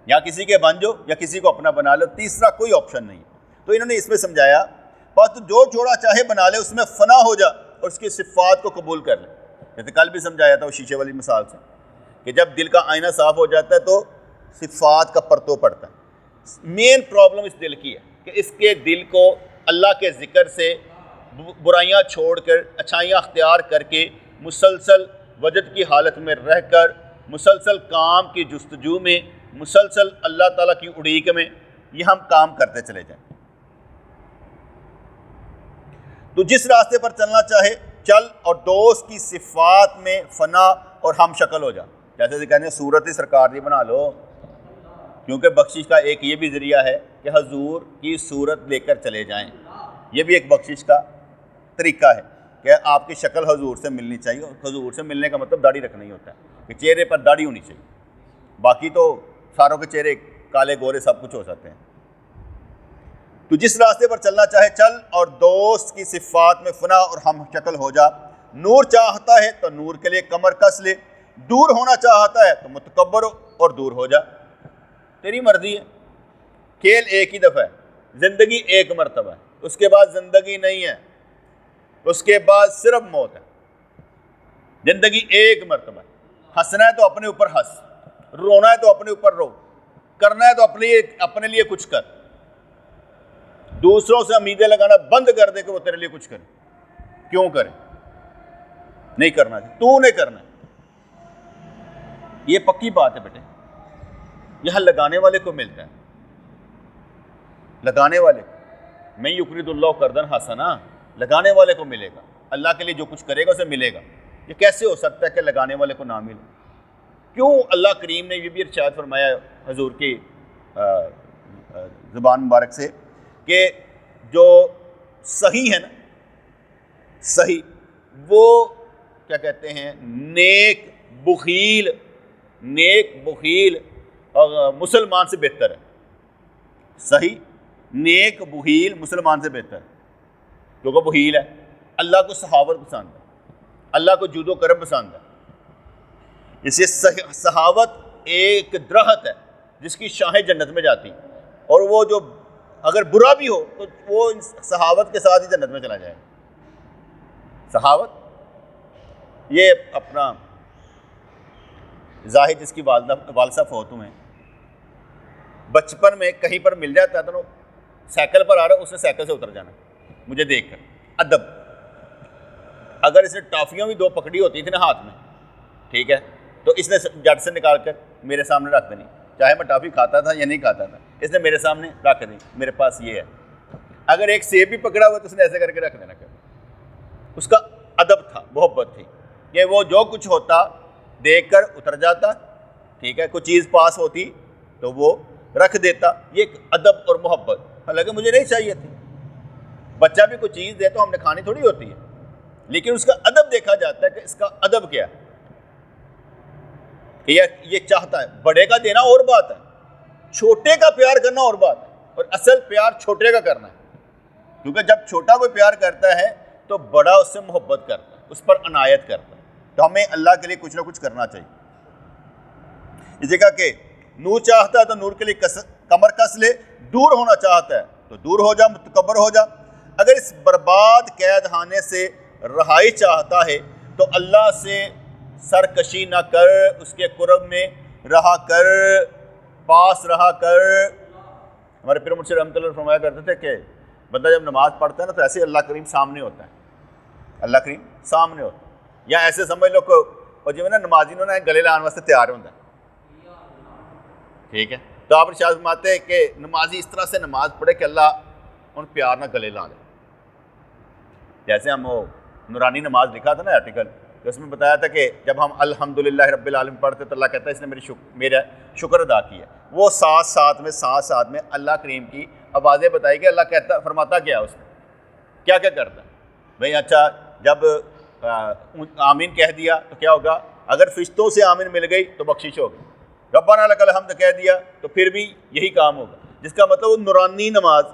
یا کسی کے بن جاؤ یا کسی کو اپنا بنا لو، تیسرا کوئی آپشن نہیں۔ تو انہوں نے اس میں سمجھایا بس تو جو جوڑا چاہے بنا لے، اس میں فنا ہو جا اور اس کی صفات کو قبول کر لے۔ جیسے کل بھی سمجھایا تھا وہ شیشے والی مثال سے کہ جب دل کا آئینہ صاف ہو جاتا ہے تو صفات کا پرتو پڑتا ہے۔ مین پرابلم اس دل کی ہے کہ اس کے دل کو اللہ کے ذکر سے برائیاں چھوڑ کر اچھائیاں اختیار کر کے مسلسل وجد کی حالت میں رہ کر، مسلسل کام کی جستجو میں، مسلسل اللہ تعالیٰ کی اڑیک میں یہ ہم کام کرتے چلے جائیں۔ تو جس راستے پر چلنا چاہے چل، اور دوست کی صفات میں فنا اور ہم شکل ہو جا۔ جیسے کہتے ہیں صورت ہی سرکار دی بنا لو، کیونکہ بخشش کا ایک یہ بھی ذریعہ ہے کہ حضور کی صورت لے کر چلے جائیں، یہ بھی ایک بخشش کا طریقہ ہے کہ آپ کی شکل حضور سے ملنی چاہیے، اور حضور سے ملنے کا مطلب داڑھی رکھنا ہی ہوتا ہے کہ چہرے پر داڑھی ہونی چاہیے، باقی تو ساروں کے چہرے کالے گورے سب کچھ ہو سکتے ہیں۔ تو جس راستے پر چلنا چاہے چل، اور دوست کی صفات میں فنا اور ہم شکل ہو جا۔ نور چاہتا ہے تو نور کے لیے کمر کس لے، دور ہونا چاہتا ہے تو متکبر ہو اور دور ہو جا، تیری مرضی ہے۔ کھیل ایک ہی دفعہ ہے، زندگی ایک مرتبہ ہے، اس کے بعد زندگی نہیں ہے، اس کے بعد صرف موت ہے۔ زندگی ایک مرتبہ ہے، ہنسنا ہے تو اپنے اوپر ہنس، رونا ہے تو اپنے اوپر رو، کرنا ہے تو اپنے لیے کچھ کر، دوسروں سے امیدیں لگانا بند کر دے کہ وہ تیرے لیے کچھ کرے۔ کیوں کرے؟ نہیں کرنا، تو نہیں کرنا۔ یہ پکی بات ہے بیٹے، یہاں لگانے والے کو ملتا ہے، لگانے والے کو، میں یقرض اللہ قرضا حسنا، لگانے والے کو ملے گا، اللہ کے لیے جو کچھ کرے گا اسے ملے گا۔ یہ کیسے ہو سکتا ہے کہ لگانے والے کو نہ ملے؟ کیوں اللہ کریم نے یہ بھی ارشاد فرمایا حضور کی زبان مبارک سے کہ جو صحیح ہے نا، صحیح وہ کیا کہتے ہیں، نیک بخیل اور مسلمان سے بہتر ہے۔ صحیح نیک بخیل مسلمان سے بہتر ہے، کیونکہ بخیل ہے، اللہ کو سخاوت پسند ہے، اللہ کو جود و کرم پسند ہے۔ اس لیے سخاوت ایک درخت ہے جس کی شاخیں جنت میں جاتی ہیں، اور وہ جو اگر برا بھی ہو تو وہ سخاوت کے ساتھ ہی جنت میں چلا جائے گا۔ سخاوت یہ اپنا زاہد جس کی والدہ فوت ہوئے ہیں، بچپن میں کہیں پر مل جاتا ہے تو سائیکل پر آ رہا ہے، اس نے سائیکل سے اتر جانا مجھے دیکھ کر، ادب۔ اگر اس نے ٹافیاں بھی 2 پکڑی ہوتی تھی نا ہاتھ میں، ٹھیک ہے، تو اس نے جٹ سے نکال کر میرے سامنے رکھ دینی، چاہے میں ٹافی کھاتا تھا یا نہیں کھاتا تھا، اس نے میرے سامنے رکھ دی، میرے پاس یہ ہے۔ اگر ایک سیب بھی پکڑا ہوا تو اس نے ایسے کر کے رکھ دینا، اس کا ادب تھا، محبت تھی کہ وہ جو کچھ ہوتا دیکھ کر اتر جاتا، ٹھیک ہے، کوئی چیز پاس ہوتی تو وہ رکھ دیتا، یہ ایک ادب اور محبت، حالانکہ مجھے نہیں چاہیے تھی۔ بچہ بھی کوئی چیز دے تو ہم نے کھانی تھوڑی ہوتی ہے، لیکن اس کا ادب دیکھا جاتا ہے کہ اس کا ادب کیا ہے، کہ یہ چاہتا ہے۔ بڑے کا دینا اور بات ہے، چھوٹے کا پیار کرنا اور بات ہے۔ اور اصل پیار چھوٹے کا کرنا ہے، کیونکہ جب چھوٹا کوئی پیار کرتا ہے تو بڑا اس سے محبت کرتا ہے، اس پر عنایت کرتا ہے۔ تو ہمیں اللہ کے لیے کچھ نہ کچھ کرنا چاہیے۔ اس جگہ کہ نور چاہتا ہے تو نور کے لیے کمر کس لے، دور ہونا چاہتا ہے تو دور ہو جا، متکبر ہو جا۔ اگر اس برباد قید خانے سے رہائی چاہتا ہے تو اللہ سے سرکشی نہ کر، اس کے قرب میں رہا کر، پاس رہا کر۔ ہمارے پیر مرشد رحمۃ اللہ فرمایا کرتے تھے کہ بندہ جب نماز پڑھتا ہے نا تو ایسے اللہ کریم سامنے ہوتا ہے، اللہ کریم سامنے ہوتا ہے، یا ایسے سمجھ لو کہ اور جو ہے نا نمازی نے گلے لان واسطے تیار ہوتا ہے، ٹھیک ہے؟ تو آپ ارشاد فرماتے ہیں کہ نمازی اس طرح سے نماز پڑھے کہ اللہ ان پیار نہ گلے لا لے۔ جیسے ہم وہ نورانی نماز لکھا تھا نا آرٹیکل، تو اس میں بتایا تھا کہ جب ہم الحمدللہ رب العالمین پڑھتے تو اللہ کہتا ہے اس نے میرا شکر ادا کیا۔ وہ ساتھ میں اللہ کریم کی آوازیں بتائی کہ اللہ کہتا فرماتا کیا اس میں کیا کرتا ہے بھائی۔ اچھا جب آمین کہہ دیا تو کیا ہوگا؟ اگر فرشتوں سے آمین مل گئی تو بخشش ہوگی، ربنا لک الحمد کہہ دیا تو پھر بھی یہی کام ہوگا، جس کا مطلب وہ نورانی نماز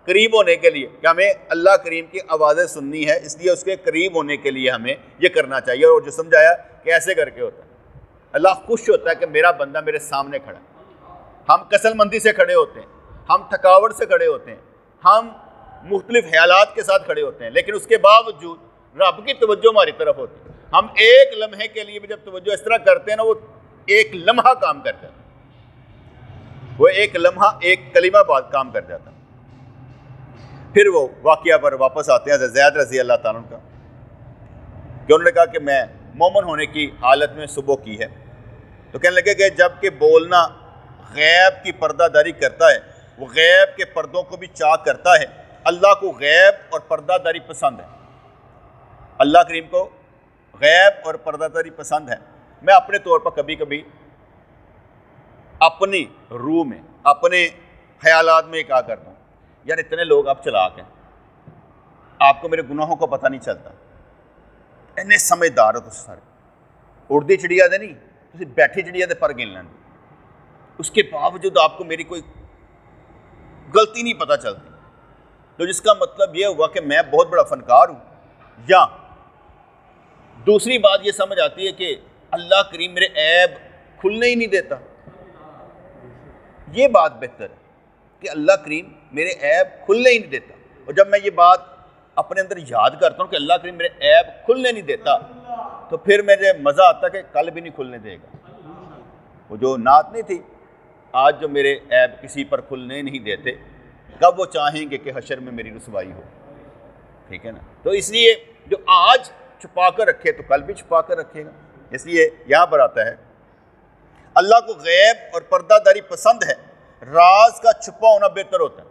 قریب ہونے کے لیے کہ ہمیں اللہ کریم کی آوازیں سننی ہے، اس لیے اس کے قریب ہونے کے لیے ہمیں یہ کرنا چاہیے۔ اور جو سمجھایا کہ ایسے کر کے ہوتا ہے، اللہ خوش ہوتا ہے کہ میرا بندہ میرے سامنے کھڑا ہے۔ ہم کسل مندی سے کھڑے ہوتے ہیں، ہم تھکاوٹ سے کھڑے ہوتے ہیں، ہم مختلف خیالات کے ساتھ کھڑے ہوتے ہیں، لیکن اس کے باوجود رب کی توجہ ہماری طرف ہوتی ہے۔ ہم ایک لمحے کے لیے بھی جب توجہ اس طرح کرتے ہیں نا، وہ ایک لمحہ کام کر جاتا ہے، وہ ایک لمحہ ایک کلمہ بعد کام کر جاتا ہے۔ پھر وہ واقعہ پر واپس آتے ہیں حضرت زید رضی اللہ تعالیٰ عنہ کا، کہ انہوں نے کہا کہ میں مومن ہونے کی حالت میں صبح کی ہے، تو کہنے لگے کہ جب کہ بولنا غیب کی پردہ داری کرتا ہے، وہ غیب کے پردوں کو بھی چاک کرتا ہے۔ اللہ کو غیب اور پردہ داری پسند ہے، اللہ کریم کو غیب اور پردہ داری پسند ہے۔ میں اپنے طور پر کبھی کبھی اپنی روح میں، اپنے خیالات میں کہا کرتا ہوں، یار اتنے لوگ آپ چلاک ہیں، آپ کو میرے گناہوں کو پتہ نہیں چلتا، اتنے سمجھدار ہو تسی سارے، اڑدی چڑیا دے نہیں تسی بیٹھی چڑیا دے پر گن لیں، اس کے باوجود آپ کو میری کوئی غلطی نہیں پتہ چلتی۔ تو جس کا مطلب یہ ہوا کہ میں بہت بڑا فنکار ہوں۔ یا دوسری بات یہ سمجھ آتی ہے کہ اللہ کریم میرے عیب کھلنے ہی نہیں دیتا۔ یہ بات بہتر ہے کہ اللہ کریم میرے عیب کھلنے ہی نہیں دیتا، اور جب میں یہ بات اپنے اندر یاد کرتا ہوں کہ اللہ کریم میرے عیب کھلنے نہیں دیتا، تو پھر مجھے مزہ آتا کہ کل بھی نہیں کھلنے دے گا۔ وہ جو نعت نہیں تھی، آج جو میرے عیب کسی پر کھلنے نہیں دیتے، کب وہ چاہیں گے کہ حشر میں میری رسوائی ہو، ٹھیک ہے نا؟ تو اس لیے جو آج چھپا کر رکھے تو کل بھی چھپا کر رکھے گا۔ اس لیے یہاں پر آتا ہے اللہ کو غیب اور پردہ داری پسند ہے، راز کا چھپا ہونا بہتر ہوتا ہے۔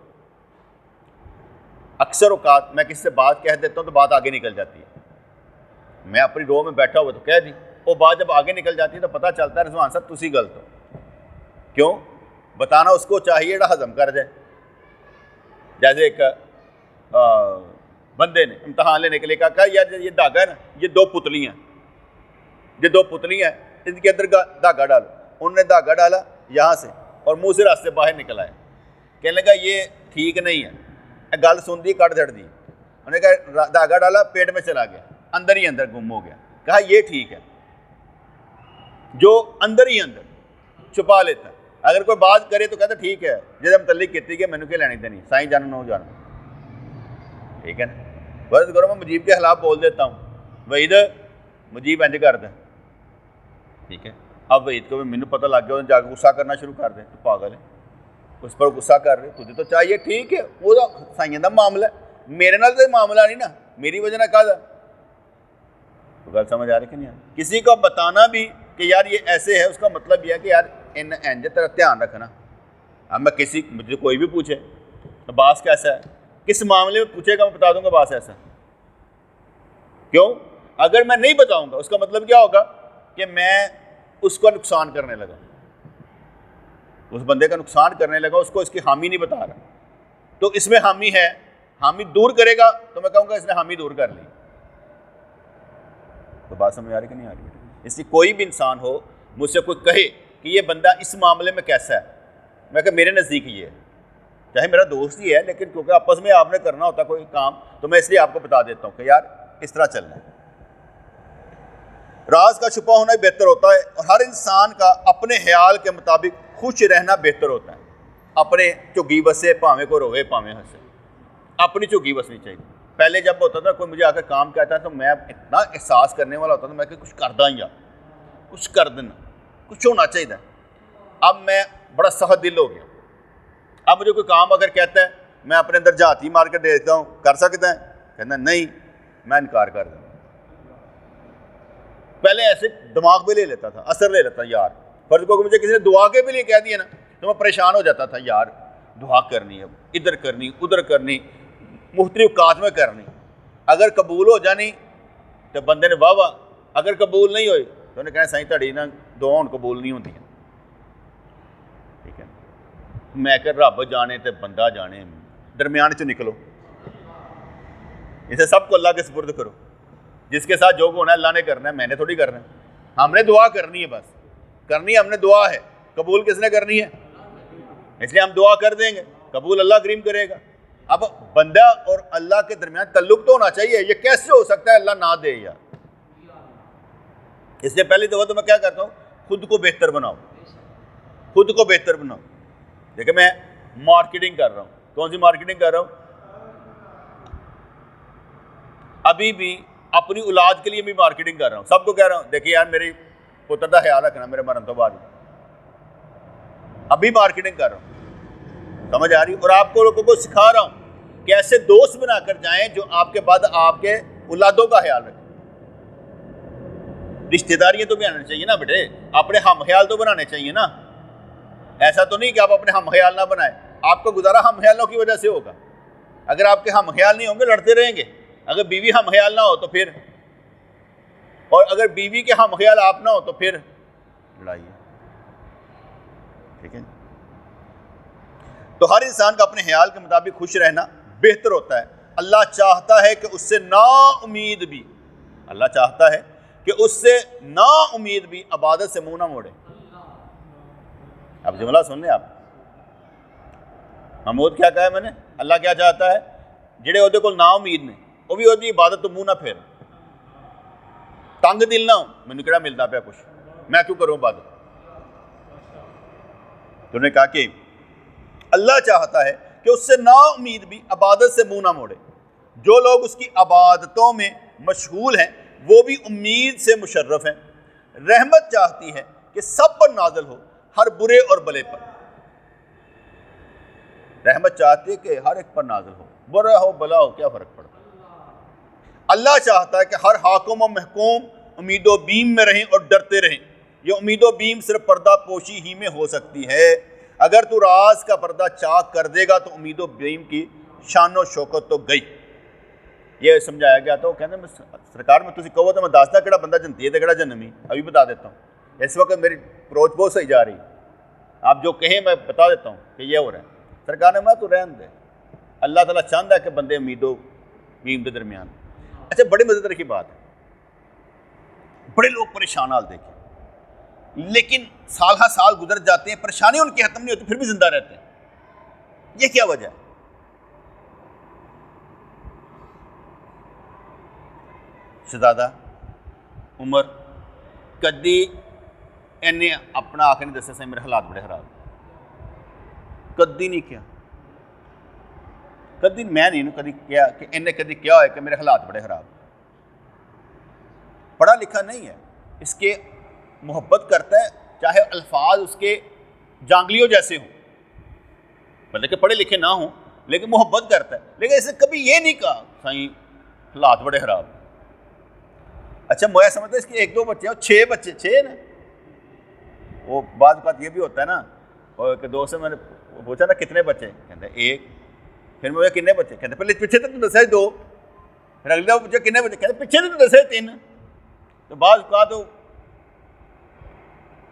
اکثر اوقات میں کسی سے بات کہہ دیتا ہوں تو بات آگے نکل جاتی ہے، میں اپنی رو میں بیٹھا ہوا تو کہہ دی، وہ بات جب آگے نکل جاتی ہے تو پتہ چلتا ہے رضوان صاحب تسی غلط ہو۔ کیوں؟ بتانا اس کو چاہیے جو ہضم کر جائے۔ جیسے ایک بندے نے امتحان لینے کے لیے کہا یار یہ دھاگا ہے نا، یہ دو پتلیاں ہیں، ان کے اندر دھاگا ڈالو۔ انہوں نے دھاگا ڈالا یہاں سے اور منہ سے راستے باہر نکل آئے۔ کہنے لگا یہ ٹھیک نہیں ہے، گل سن دی کٹ دھڑ دی۔ انہوں نے کہا دھاگا ڈالا پیٹ میں چلا گیا، اندر ہی اندر گم ہو گیا۔ کہا یہ ٹھیک ہے، جو اندر ہی اندر چھپا لیتا ہے، اگر کوئی بات کرے تو کہتا ٹھیک ہے جیسے متعلق کیتی کہ مینوں کیا لینی دینی، سائیں جانا نہ جانا، ٹھیک ہے نا؟ فرض کرو میں مجیب کے خلاف بول دیتا ہوں، وحید مجیب انج کر دیں، ٹھیک ہے؟ اب وحید کو مینوں پتہ لگ گیا، جا کے غصہ کرنا شروع کر دیں، تو پاگل ہے، اس پر غصہ کر رہے تجھے تو چاہیے ٹھیک ہے، وہ سائیں دا معاملہ ہے، میرے نال تو معاملہ نہیں نا، میری وجہ نہ کہا تو گل سمجھ آ رہی کہ نہیں آ رہی؟ کسی کو بتانا بھی کہ یار یہ ایسے ہے، اس کا مطلب یہ ہے کہ یار انج تیرا دھیان رکھنا۔ اب میں کسی مجھے کوئی بھی پوچھے باس کیسا ہے، کس معاملے میں پوچھے گا میں بتا دوں گا باس ایسا ہے۔ کیوں؟ اگر میں نہیں بتاؤں گا اس کا مطلب کیا ہوگا کہ میں اس کو نقصان کرنے لگا، اس بندے کا نقصان کرنے لگا، اس کو اس کی حامی نہیں بتا رہا۔ تو اس میں حامی ہے، حامی دور کرے گا تو میں کہوں گا اس نے حامی دور کر لی۔ تو بات سمجھ آ رہی کہ نہیں آ رہی؟ اس لیے کوئی بھی انسان ہو مجھ سے کوئی کہے کہ یہ بندہ اس معاملے میں کیسا ہے، میں کہ میرے نزدیک یہ ہے، چاہے میرا دوست ہی ہے، لیکن کیونکہ آپس میں آپ نے کرنا ہوتا کوئی کام تو میں اس لیے آپ کو بتا دیتا ہوں کہ یار اس طرح چلنا ہے۔ راز کا چھپا ہونا بہتر ہوتا ہے، اور ہر انسان کا اپنے خیال کے مطابق خوش رہنا بہتر ہوتا ہے۔ اپنے چگی بسے پاویں کو روے پاویں ہنسے، اپنی چگی بسنی چاہیے۔ پہلے جب ہوتا تھا کوئی مجھے آ کر کام کہتا ہے تو میں اتنا احساس کرنے والا ہوتا تھا، میں کہ کچھ کر داں یا کچھ کر دینا، کچھ ہونا چاہیے۔ اب میں بڑا سخت دل ہو گیا، اب مجھے کوئی کام اگر کہتا ہے میں اپنے اندر جاتی مار کے دیتا ہوں کر سکتا ہے، کہنا نہیں میں انکار کر دوں۔ پہلے ایسے دماغ پہ لے لیتا تھا، اثر لے لیتا یار، فرض کو مجھے کسی نے دعا کے بھی لیے کہہ دیا نا تو میں پریشان ہو جاتا تھا، یار دعا کرنی ہے، ادھر کرنی ادھر کرنی، مختلف اوقات میں کرنی، اگر قبول ہو جانی تو بندے نے واہ واہ، اگر قبول نہیں ہوئی تو انہیں کہنا سائیں تڑی نہ دعا قبول نہیں ہوتی ہیں۔ ٹھیک ہے، میں کہ رب جانے تے بندہ جانے، درمیان چ نکلو، اسے سب کو اللہ کے سپرد کرو، جس کے ساتھ جو ہونا ہے اللہ نے کرنا ہے، میں نے تھوڑی کرنا ہے۔ ہم نے دعا کرنی ہے، بس کرنی ہے، ہم نے دعا ہے، قبول کس نے کرنی ہے؟ اس لیے ہم دعا کر دیں گے، قبول اللہ کریم کرے گا۔ اب بندہ اور اللہ کے درمیان تعلق تو ہونا چاہیے، یہ کیسے ہو سکتا ہے اللہ نہ دے یار؟ اس لیے پہلی دفعہ تو میں کیا کرتا ہوں، خود کو بہتر بناؤ، خود کو بہتر بناؤ۔ دیکھیں میں مارکیٹنگ کر رہا ہوں، کون سی مارکیٹنگ کر رہا ہوں؟ ابھی بھی اپنی اولاد کے لیے بھی مارکیٹنگ کر رہا ہوں، سب کو کہہ رہا ہوں دیکھیں یار میری پتر کا خیال رکھنا میرے مرن تو بعد، ابھی مارکیٹنگ کر رہا ہوں، سمجھ آ رہی؟ اور آپ کو لوگوں کو سکھا رہا ہوں کہ ایسے دوست بنا کر جائیں جو آپ کے بعد آپ کے اولادوں کا خیال رکھیں۔ رشتہ داریاں تو بھی آنا چاہیے نا بیٹے، اپنے ہم خیال تو بنانے چاہیے نا، ایسا تو نہیں کہ آپ اپنے ہم خیال نہ بنائیں، آپ کو گزارا ہم خیالوں کی وجہ سے ہوگا۔ اگر آپ کے ہم خیال نہیں ہوں گے لڑتے رہیں گے، اگر بیوی ہم خیال نہ ہو تو پھر، اور اگر بیوی کے ہم خیال آپ نہ ہو تو پھر لڑائی ہے۔ ٹھیک ہے، تو ہر انسان کا اپنے خیال کے مطابق خوش رہنا بہتر ہوتا ہے۔ اللہ چاہتا ہے کہ اس سے نا امید بھی، اللہ چاہتا ہے کہ اس سے نا امید بھی عبادت سے منہ نہ موڑے۔ اب جملہ سن لیں آپ، محمود کیا کہا ہے میں نے؟ اللہ کیا چاہتا ہے؟ جڑے عہدے کو نا امید نے وہ بھی عہدے عبادت تو منہ نہ پھیر، تنگ دل نہ ہو، مینوں کہڑا ملتا پیا کچھ، میں کیوں کروں عبادت؟ تو نے کہا کہ اللہ چاہتا ہے کہ اس سے نا امید بھی عبادت سے منہ نہ موڑے۔ جو لوگ اس کی عبادتوں میں مشغول ہیں وہ بھی امید سے مشرف ہیں۔ رحمت چاہتی ہے کہ سب پر نازل ہو، ہر برے اور بلے پر۔ رحمت چاہتی ہے کہ ہر ایک پر نازل ہو، برا ہو بلا ہو کیا فرق پڑتا ہے۔ اللہ چاہتا ہے کہ ہر حاکم و محکوم امید و بیم میں رہیں اور ڈرتے رہیں۔ یہ امید و بیم صرف پردہ پوشی ہی میں ہو سکتی ہے۔ اگر تو راز کا پردہ چاک کر دے گا تو امید و بیم کی شان و شوکت تو گئی۔ یہ سمجھایا گیا تو کہتے ہیں سرکار میں تسی کہو تو میں دستا کہڑا بندہ جنتی ہے کہڑا جنمی، ابھی بتا دیتا ہوں۔ اس وقت میری اپروچ بہت صحیح جا رہی ہے، آپ جو کہیں میں بتا دیتا ہوں کہ یہ ہو رہا ہے۔ سرکار نے میں تو رہن دے، اللہ تعالیٰ چاہتا ہے کہ بندے امید و بیم کے درمیان۔ اچھا بڑے مزیدار کی بات ہے، بڑے لوگ پریشان حال دیکھیں لیکن سال ہر سال گزر جاتے ہیں، پریشانی ان کی ختم نہیں ہوتی، پھر بھی زندہ رہتے ہیں۔ یہ کیا وجہ ہے؟ شہزادہ عمر کدی انہیں اپنا آخر نہیں دسیا میرے حالات بڑے خراب، کدی نہیں کیا، کدی میں نہیں کدی کیا کہ انہیں کدی کیا ہے کہ میرے حالات بڑے خراب۔ پڑھا لکھا نہیں ہے، اس کے محبت کرتا ہے، چاہے الفاظ اس کے جانگلیوں جیسے ہوں، مطلب کہ پڑھے لکھے نہ ہوں لیکن محبت کرتا ہے، لیکن اسے کبھی یہ نہیں کہا سائیں حالات بڑے خراب۔ اچھا میں سمجھتا ہے اس کے ایک دو بچے ہیں، 6 بچے، 6 نا، وہ بعض اوقات یہ بھی ہوتا ہے نا، اور کہ دوست سے میں نے پوچھا نا کتنے بچے، کہتے ہیں 1، پھر میں کتنے بچے، کہتے پہلے پیچھے تو دسے 2، پھر اگلا پوچھا کتنے بچے، کہتے پیچھے تو دسے 3۔ تو بعض اوقات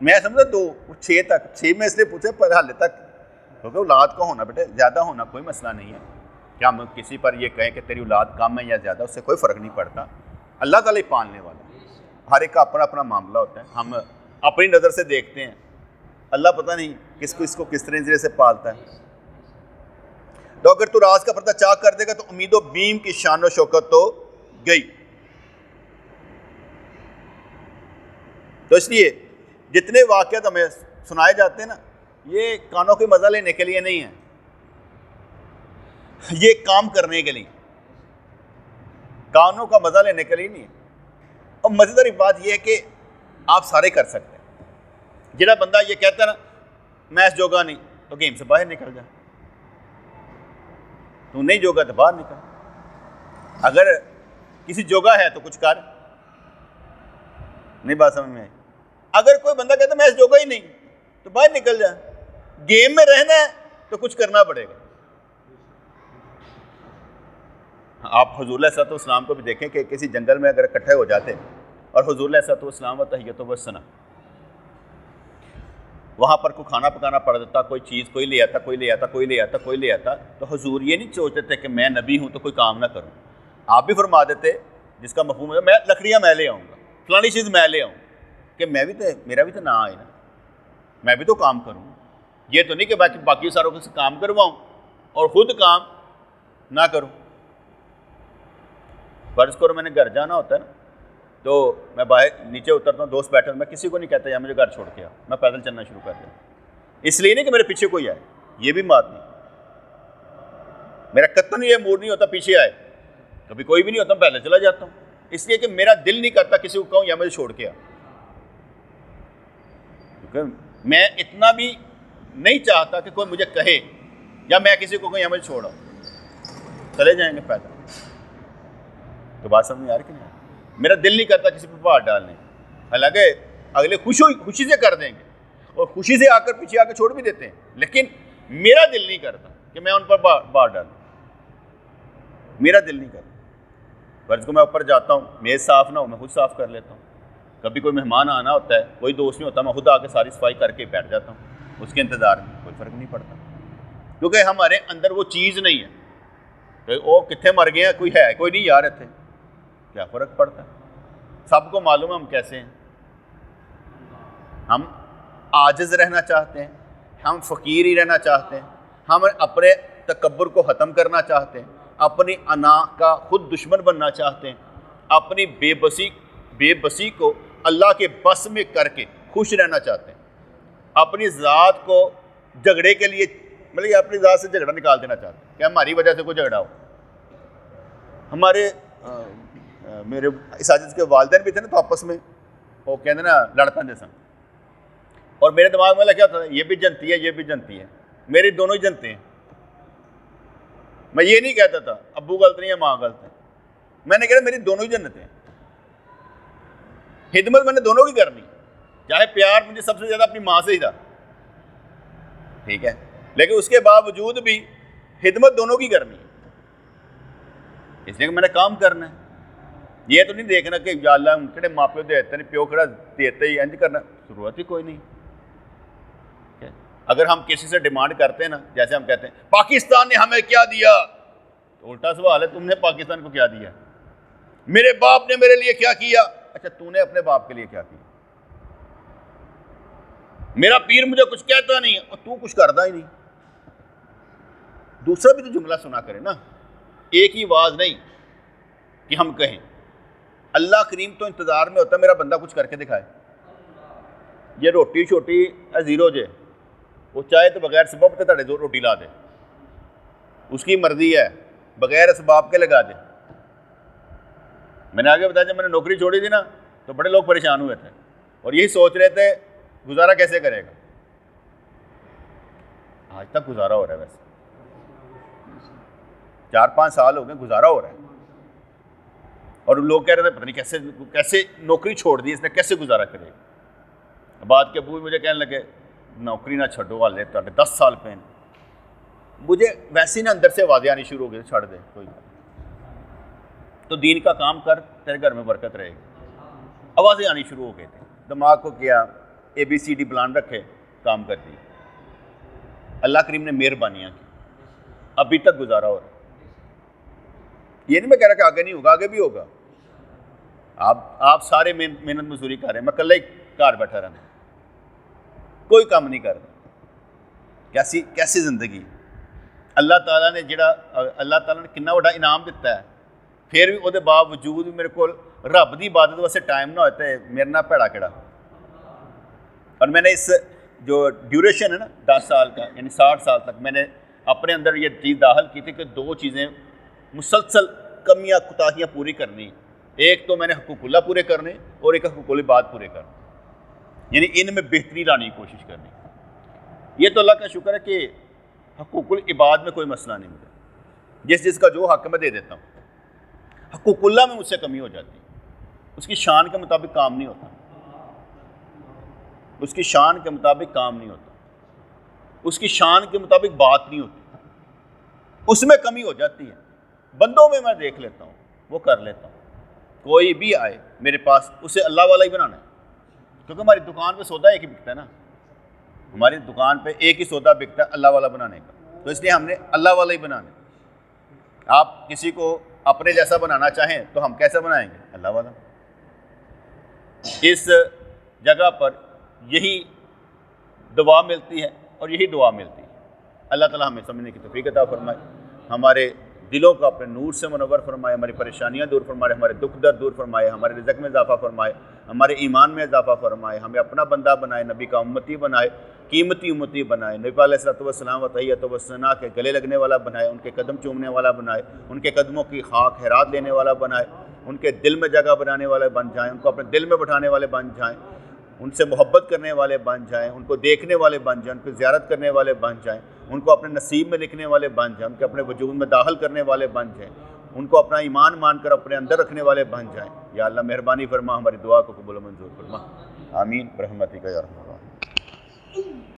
میں سمجھتا 2، 6 تک، 6 میں اس لیے پوچھے پر حال تک، کیونکہ اولاد کا ہونا بیٹے زیادہ ہونا کوئی مسئلہ نہیں ہے، کیا ہم کسی پر یہ کہیں کہ تیری اولاد کم ہے یا زیادہ، اس سے کوئی فرق نہیں پڑتا، اللہ تعالیٰ ہی پالنے والا، ہر ایک کا اپنا اپنا معاملہ ہوتا ہے، ہم اپنی نظر سے دیکھتے ہیں، اللہ پتہ نہیں کس کو اس کو کس طرح سے پالتا ہے۔ تو اگر تو راز کا پردہ چاک کر دے گا تو امید و بیم کی شان و شوکت تو گئی. تو اس لیے جتنے واقعات ہمیں سنائے جاتے ہیں نا، یہ کانوں کے مزہ لینے کے لیے نہیں ہے، یہ کام کرنے کے لیے، کانوں کا مزہ لینے کے لیے نہیں ہے. اور مزیدار بات یہ ہے کہ آپ سارے کر سکتے ہیں. جڑا بندہ یہ کہتا ہے نا میچ جوگا نہیں، تو گیم سے باہر نکل جا. تو نہیں جوگا تو باہر نکل. اگر کسی جوگا ہے تو کچھ کر. نہیں بات سمجھ میں آئی؟ اگر کوئی بندہ کہتا ہے میچ جوگا ہی نہیں تو باہر نکل جا. گیم میں رہنا ہے تو کچھ کرنا پڑے گا. آپ حضور علیہ الصلوۃ والسلام کو بھی دیکھیں کہ کسی جنگل میں اگر اکٹھے ہو جاتے اور حضور علیہ الصلوۃ والسلام و تحیۃ و ثنا، وہاں پر کوئی کھانا پکانا پڑ دیتا، کوئی چیز کوئی لے آتا، کوئی لے آتا، کوئی لے آتا، کوئی لے آتا، تو حضور یہ نہیں سوچتے تھے کہ میں نبی ہوں تو کوئی کام نہ کروں. آپ بھی فرما دیتے جس کا مفہوم ہے میں لکڑیاں میں لے آؤں گا، فلانی چیز میں لے آؤں، کہ میں بھی تو میرا بھی تو نہ آئے نا، میں بھی تو کام کروں. یہ تو نہیں کہ باقی ساروں کو سے کام کرواؤں اور خود کام نہ کروں. فرض کرو میں نے گھر جانا ہوتا ہے نا، تو میں باہر نیچے اترتا ہوں، دوست بیٹھے، میں کسی کو نہیں کہتا یا مجھے گھر چھوڑ کے آ، میں پیدل چلنا شروع کر دیا. اس لیے نہیں کہ میرے پیچھے کوئی آئے، یہ بھی بات نہیں. میرا قطعاً یہ موڈ نہیں ہوتا پیچھے آئے، کبھی کوئی بھی نہیں ہوتا، میں پیدل چلا جاتا ہوں. اس لیے کہ میرا دل نہیں کرتا کسی کو کہوں یا مجھے چھوڑ کے آ، کیونکہ میں اتنا بھی نہیں چاہتا کہ کوئی مجھے کہے یا میں کسی کو کہوں یا مجھے چھوڑا، چلے جائیں گے پیدل. تو بات سمجھ میں آ رہی کہ نہیں؟ میرا دل نہیں کرتا کسی پہ بات ڈالنے، حالانکہ اگلے خوشی سے کر دیں گے اور خوشی سے آ کر پیچھے آ کے چھوڑ بھی دیتے ہیں، لیکن میرا دل نہیں کرتا کہ میں ان پر بات ڈالوں. میرا دل نہیں کرتا. فرض کو میں اوپر جاتا ہوں، میز صاف نہ ہو میں خود صاف کر لیتا ہوں. کبھی کوئی مہمان آنا ہوتا ہے، کوئی دوست نہیں ہوتا، میں خود آ کے ساری صفائی کر کے بیٹھ جاتا ہوں، اس کے انتظار میں کوئی فرق نہیں پڑتا، کیونکہ ہمارے اندر وہ چیز نہیں ہے کہ وہ کتنے مر گئے ہیں، کوئی ہے کوئی نہیں یار اتنے، کیا فرق پڑتا ہے؟ سب کو معلوم ہے ہم کیسے ہیں. ہم عاجز رہنا چاہتے ہیں، ہم فقیر ہی رہنا چاہتے ہیں، ہم اپنے تکبر کو ختم کرنا چاہتے ہیں، اپنی انا کا خود دشمن بننا چاہتے ہیں، اپنی بے بسی کو اللہ کے بس میں کر کے خوش رہنا چاہتے ہیں، اپنی ذات کو جھگڑے کے لیے مطلب اپنی ذات سے جھگڑا نکال دینا چاہتے ہیں کہ ہماری وجہ سے کوئی جھگڑا ہو. میرے اساتذہ کے والدین بھی تھے نا، تو آپس میں وہ کہتے نا لڑ پے سن، اور میرے دماغ میں کیا ہوتا ہے، یہ بھی جنتی ہے یہ بھی جنتی ہے، میری دونوں ہی جنتے ہیں. میں یہ نہیں کہتا تھا ابو غلط نہیں ہے ماں غلط ہے، میں نے کہا میری دونوں ہی جنتیں ہیں. خدمت میں نے دونوں کی کرنی، چاہے پیار مجھے سب سے زیادہ اپنی ماں سے ہی تھا، ٹھیک ہے، لیکن اس کے باوجود بھی خدمت دونوں کی کرنی ہے، اس لیے کہ میں نے کام کرنا ہے. یہ تو نہیں دیکھنا کہ یا اللہ کہڑے ماں پیو دیتے نہیں، پیو کہڑا دیتے ہی انج کرنا، ضرورت ہی کوئی نہیں. اگر ہم کسی سے ڈیمانڈ کرتے ہیں نا، جیسے ہم کہتے ہیں پاکستان نے ہمیں کیا دیا، تو الٹا سوال ہے تم نے پاکستان کو کیا دیا؟ میرے باپ نے میرے لیے کیا کیا؟ اچھا تو نے اپنے باپ کے لیے کیا کیا؟ میرا پیر مجھے کچھ کہتا نہیں اور تو کچھ کرتا ہی نہیں. دوسرا بھی تو جملہ سنا کرے نا، ایک ہی آواز نہیں کہ ہم کہیں. اللہ کریم تو انتظار میں ہوتا ہے میرا بندہ کچھ کر کے دکھائے. یہ روٹی چھوٹی زیرو جے، وہ چاہے تو بغیر سبب تے دو روٹی لا دے، اس کی مرضی ہے، بغیر اسباب کے لگا دے. میں نے آگے بتایا جب میں نے نوکری چھوڑی تھی نا تو بڑے لوگ پریشان ہوئے تھے اور یہی سوچ رہے تھے گزارا کیسے کرے گا. آج تک گزارا ہو رہا ہے، ویسے 4-5 سال ہو گئے گزارا ہو رہا ہے. اور لوگ کہہ رہے تھے پتہ نہیں کیسے نوکری چھوڑ دی اس نے، کیسے گزارا کرے گا. بعد کے ابو مجھے کہنے لگے نوکری نہ چھوڑو، والے 10 سال پہ. مجھے ویسے نا اندر سے آوازیں آنی شروع ہو گئی، چھوڑ دے کوئی تو دین کا کام کر، تیرے گھر میں برکت رہے گی. آوازیں آنی شروع ہو گئی تھی، دماغ کو کیا ABCD پلان رکھے، کام کر دی. اللہ کریم نے مہربانیاں کی، ابھی تک گزارا ہو رہا ہے. یہ نہیں میں کہہ رہا کہ آگے نہیں ہوگا، آگے بھی ہوگا. آپ سارے محنت مزدوری کر رہے ہیں، میں کل ہی گھر بیٹھا رہنا، کوئی کام نہیں کر رہا. کیسی زندگی. اللہ تعالیٰ نے کنا بڑا انعام دیتا ہے، پھر بھی وہ باوجود بھی میرے کو رب کی عبادت واسطے ٹائم نہ ہوتا ہے، میرے نہ بھڑا کہڑا۔ اور میں نے اس جو ڈیوریشن ہے نا 10 سال کا یعنی 60 سال تک میں نے اپنے اندر یہ چیز داخل کی تھی کہ 2 چیزیں مسلسل کمیاں کوتاہیاں پوری کرنی، ایک تو میں نے حقوق اللہ پورے کرنے اور ایک حقوق العباد پورے کرنے، یعنی ان میں بہتری لانے کی کوشش کرنی۔ یہ تو اللہ کا شکر ہے کہ حقوق العباد میں کوئی مسئلہ نہیں مجھے، جس کا جو حق میں دے دیتا ہوں۔ حقوق اللہ میں مجھ سے کمی ہو جاتی، اس کی شان کے مطابق کام نہیں ہوتا، اس کی شان کے مطابق کام نہیں ہوتا، اس کی شان کے مطابق بات نہیں ہوتی، اس میں کمی ہو جاتی ہے۔ بندوں میں دیکھ لیتا ہوں، وہ کر لیتا ہوں، کوئی بھی آئے میرے پاس اسے اللہ والا ہی بنانا ہے، کیونکہ ہماری دکان پہ سودا ایک ہی بکتا ہے نا، ہماری دکان پہ ایک ہی سودا بکتا ہے اللہ والا بنانے کا، تو اس لیے ہم نے اللہ والا ہی بنانا ہے۔ آپ کسی کو اپنے جیسا بنانا چاہیں تو ہم کیسا بنائیں گے؟ اللہ والا۔ اس جگہ پر یہی دعا ملتی ہے اور یہی دعا ملتی ہے۔ اللہ تعالیٰ ہمیں سمجھنے کی توفیق عطا فرمائے، ہمارے دلوں کو اپنے نور سے منور فرمائے، ہماری پریشانیاں دور فرمائے، ہمارے دکھ درد دور فرمائے، ہمارے رزق میں اضافہ فرمائے، ہمارے ایمان میں اضافہ فرمائے، ہمیں اپنا بندہ بنائے، نبی کا امتی بنائے، قیمتی امتی بنائے، نبی علیہ الصلوۃ والسلام و تحیۃ و ثنا کے گلے لگنے والا بنائے، ان کے قدم چومنے والا بنائے، ان کے قدموں کی خاک خیرات لینے والا بنائے، ان کے دل میں جگہ بنانے والے بن جائیں، ان کو اپنے دل میں بٹھانے والے بن جائیں، ان سے محبت کرنے والے بن جائیں، ان کو دیکھنے والے بن جائیں، ان کو زیارت کرنے والے بن جائیں، ان کو اپنے نصیب میں لکھنے والے بن جائیں، ان کے اپنے وجود میں داخل کرنے والے بن جائیں، ان کو اپنا ایمان مان کر اپنے اندر رکھنے والے بن جائیں۔ یا اللہ مہربانی فرما، ہماری دعا کو قبول و منظور فرما، آمین برحمتک یا ارحم الراحمین۔